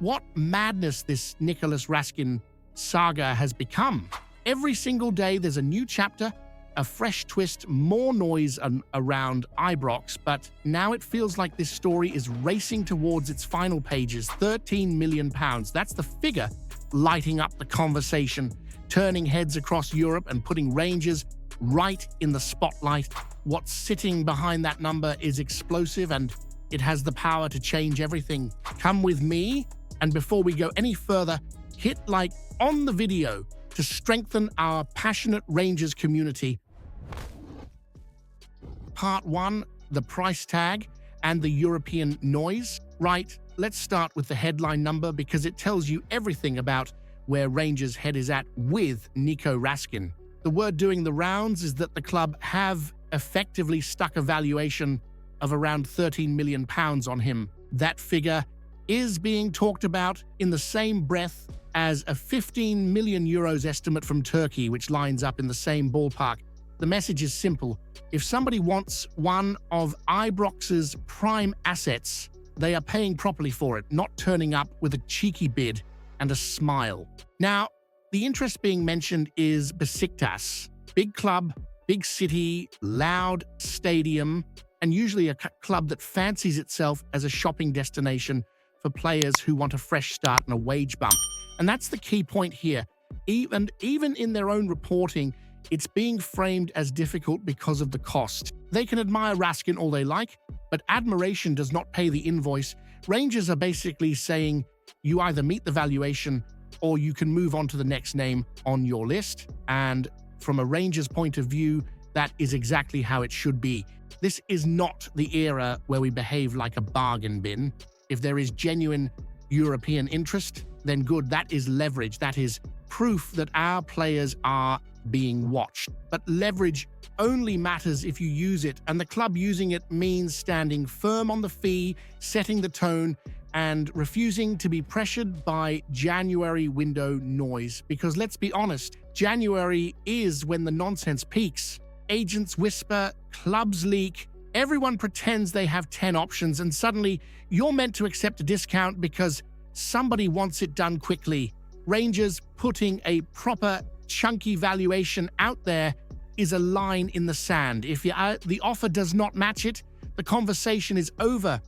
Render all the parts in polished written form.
What madness this Nico Raskin saga has become. Every single day there's a new chapter, a fresh twist, more noise around Ibrox, but now it feels like this story is racing towards its final pages. £13 million. That's the figure lighting up the conversation, turning heads across Europe and putting Rangers right in the spotlight. What's sitting behind that number is explosive, and it has the power to change everything. Come with me, and before we go any further, hit like on the video to strengthen our passionate Rangers community. Part 1, the price tag and the European noise. Right, let's start with the headline number because it tells you everything about where Rangers' head is at with Nico Raskin. The word doing the rounds is that the club have effectively stuck a valuation of around £13 million on him. That figure is being talked about in the same breath as a €15 million estimate from Turkey, which lines up in the same ballpark. The message is simple. If somebody wants one of Ibrox's prime assets, they are paying properly for it, not turning up with a cheeky bid and a smile. Now, the interest being mentioned is Besiktas. Big club, big city, loud stadium, and usually a club that fancies itself as a shopping destination for players who want a fresh start and a wage bump. And that's the key point here. Even in their own reporting, it's being framed as difficult because of the cost. They can admire Raskin all they like, but admiration does not pay the invoice. Rangers are basically saying you either meet the valuation or you can move on to the next name on your list. And from a Rangers point of view, that is exactly how it should be. This is not the era where we behave like a bargain bin. If there is genuine European interest, then good, that is leverage. That is proof that our players are being watched. But leverage only matters if you use it, and the club using it means standing firm on the fee, setting the tone, and refusing to be pressured by January window noise. Because let's be honest, January is when the nonsense peaks. Agents whisper, clubs leak, everyone pretends they have 10 options, and suddenly you're meant to accept a discount because somebody wants it done quickly. Rangers putting a proper chunky valuation out there is a line in the sand. If the offer does not match it, the conversation is over.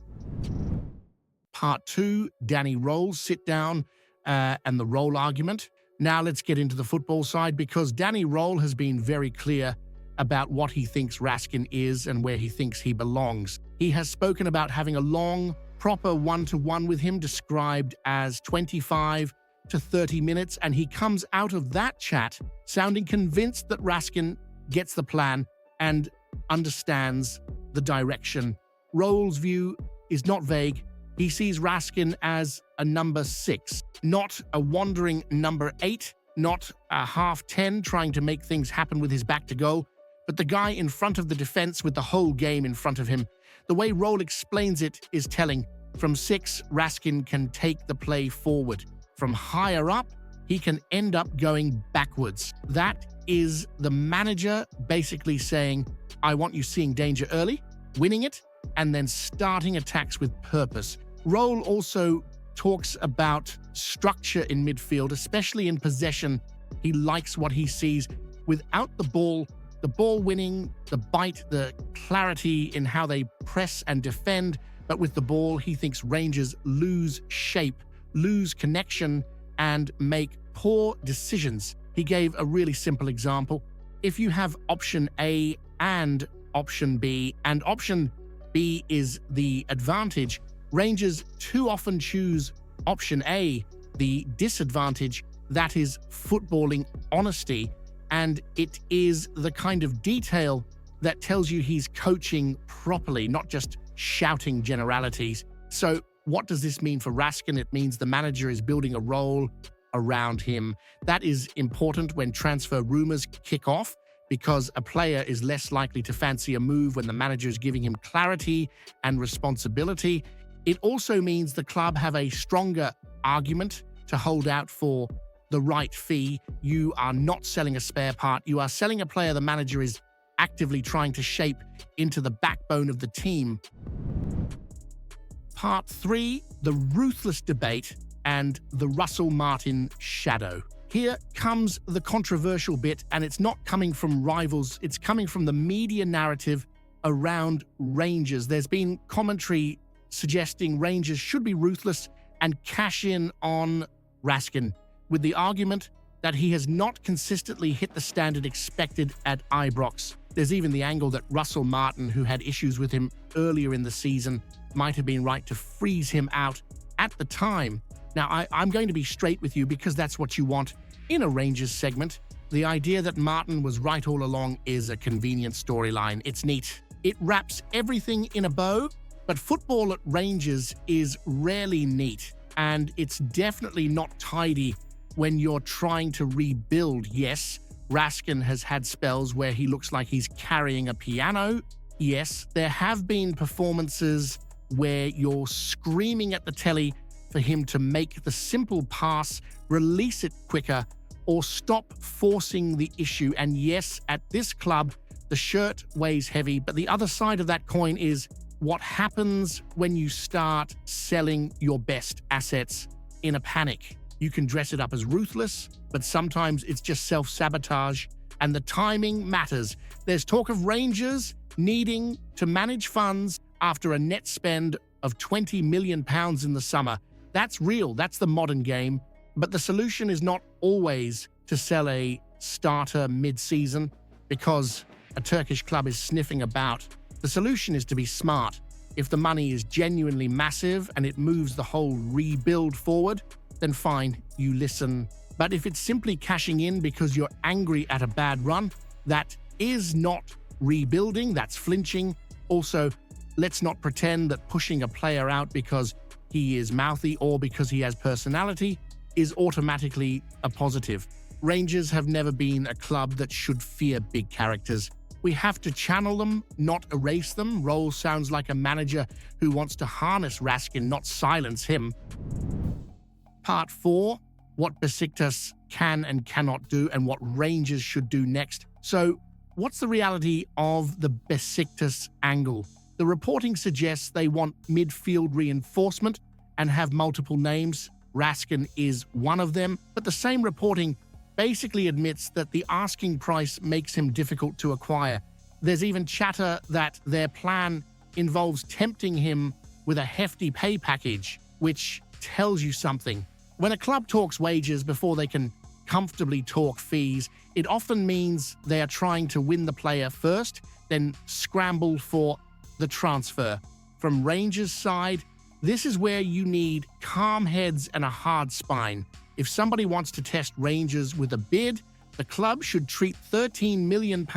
Part 2, Danny Rohl sit down and the Rohl argument. Now let's get into the football side, because Danny Rohl has been very clear about what he thinks Raskin is and where he thinks he belongs. He has spoken about having a long, proper one-to-one with him, described as 25 to 30 minutes, and he comes out of that chat sounding convinced that Raskin gets the plan and understands the direction. Rohl's view is not vague. He sees Raskin as a number 6, not a wandering number 8, not a half 10 trying to make things happen with his back to goal, but the guy in front of the defense with the whole game in front of him. The way Rohl explains it is telling. From 6, Raskin can take the play forward. From higher up, he can end up going backwards. That is the manager basically saying, I want you seeing danger early, winning it, and then starting attacks with purpose. Rohl also talks about structure in midfield, especially in possession. He likes what he sees without the ball winning, the bite, the clarity in how they press and defend. But with the ball, he thinks Rangers lose shape, lose connection, and make poor decisions. He gave a really simple example. If you have option A and option B, and option B is the advantage, Rangers too often choose option A, the disadvantage. That is footballing honesty, and it is the kind of detail that tells you he's coaching properly, not just shouting generalities. So what does this mean for Raskin? It means the manager is building a role around him. That is important when transfer rumors kick off, because a player is less likely to fancy a move when the manager is giving him clarity and responsibility. It also means the club have a stronger argument to hold out for the right fee. You are not selling a spare part. You are selling a player the manager is actively trying to shape into the backbone of the team. Part 3, the ruthless debate and the Russell Martin shadow. Here comes the controversial bit, and it's not coming from rivals, it's coming from the media narrative around Rangers. There's been commentary suggesting Rangers should be ruthless and cash in on Raskin, with the argument that he has not consistently hit the standard expected at Ibrox. There's even the angle that Russell Martin, who had issues with him earlier in the season, might have been right to freeze him out at the time. Now, I'm going to be straight with you because that's what you want in a Rangers segment. The idea that Martin was right all along is a convenient storyline. It's neat. It wraps everything in a bow, but football at Rangers is rarely neat, and it's definitely not tidy when you're trying to rebuild. Yes, Raskin has had spells where he looks like he's carrying a piano. Yes, there have been performances where you're screaming at the telly for him to make the simple pass, release it quicker, or stop forcing the issue. And yes, at this club, the shirt weighs heavy, but the other side of that coin is what happens when you start selling your best assets in a panic. You can dress it up as ruthless, but sometimes it's just self-sabotage, and the timing matters. There's talk of Rangers needing to manage funds after a net spend of £20 million in the summer. That's real, that's the modern game, but the solution is not always to sell a starter mid-season because a Turkish club is sniffing about. The solution is to be smart. If the money is genuinely massive and it moves the whole rebuild forward, then fine, you listen. But if it's simply cashing in because you're angry at a bad run, that is not rebuilding, that's flinching. Also, let's not pretend that pushing a player out because he is mouthy or because he has personality is automatically a positive. Rangers have never been a club that should fear big characters. We have to channel them, not erase them. Rohl sounds like a manager who wants to harness Raskin, not silence him. Part 4, what Besiktas can and cannot do and what Rangers should do next. So, what's the reality of the Besiktas angle? The reporting suggests they want midfield reinforcement and have multiple names. Raskin is one of them, but the same reporting basically admits that the asking price makes him difficult to acquire. There's even chatter that their plan involves tempting him with a hefty pay package, which tells you something. When a club talks wages before they can comfortably talk fees, it often means they are trying to win the player first, then scramble for the transfer. From Rangers' side, this is where you need calm heads and a hard spine. If somebody wants to test Rangers with a bid, the club should treat £13 million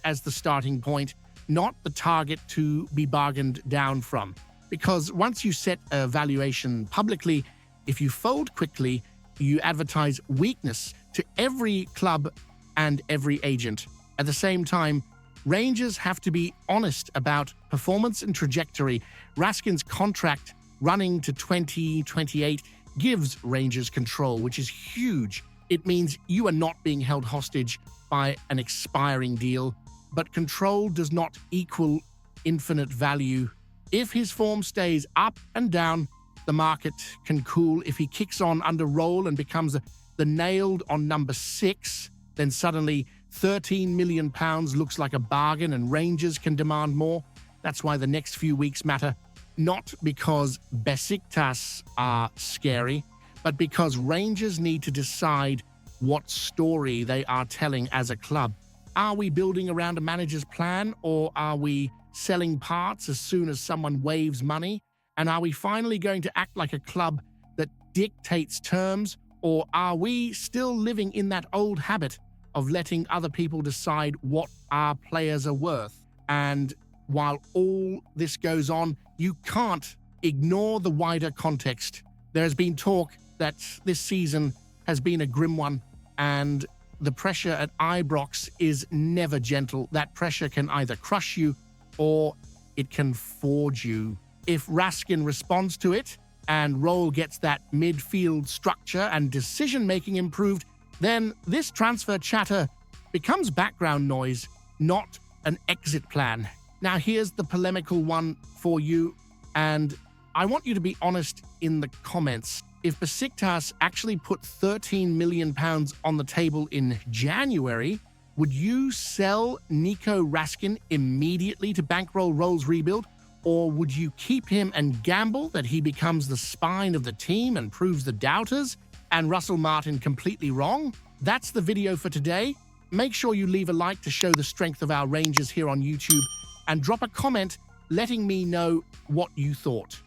as the starting point, not the target to be bargained down from. Because once you set a valuation publicly, if you fold quickly, you advertise weakness to every club and every agent. At the same time, Rangers have to be honest about performance and trajectory. Raskin's contract running to 2028 gives Rangers control, which is huge. It means you are not being held hostage by an expiring deal, but control does not equal infinite value. If his form stays up and down, the market can cool. If he kicks on under Rohl and becomes the nailed on number 6, then suddenly £13 million looks like a bargain and Rangers can demand more. That's why the next few weeks matter. Not because Besiktas are scary, but because Rangers need to decide what story they are telling as a club. Are we building around a manager's plan, or are we selling parts as soon as someone waves money? And are we finally going to act like a club that dictates terms, or are we still living in that old habit of letting other people decide what our players are worth? And while all this goes on, you can't ignore the wider context. There has been talk that this season has been a grim one, and the pressure at Ibrox is never gentle. That pressure can either crush you or it can forge you. If Raskin responds to it and Rohl gets that midfield structure and decision-making improved, then this transfer chatter becomes background noise, not an exit plan. Now here's the polemical one for you, and I want you to be honest in the comments. if Besiktas actually put £13 million on the table in January, would you sell Nico Raskin immediately to bankroll Rohl's rebuild? Or would you keep him and gamble that he becomes the spine of the team and proves the doubters and Russell Martin completely wrong? That's the video for today. Make sure you leave a like to show the strength of our Rangers here on YouTube and drop a comment letting me know what you thought.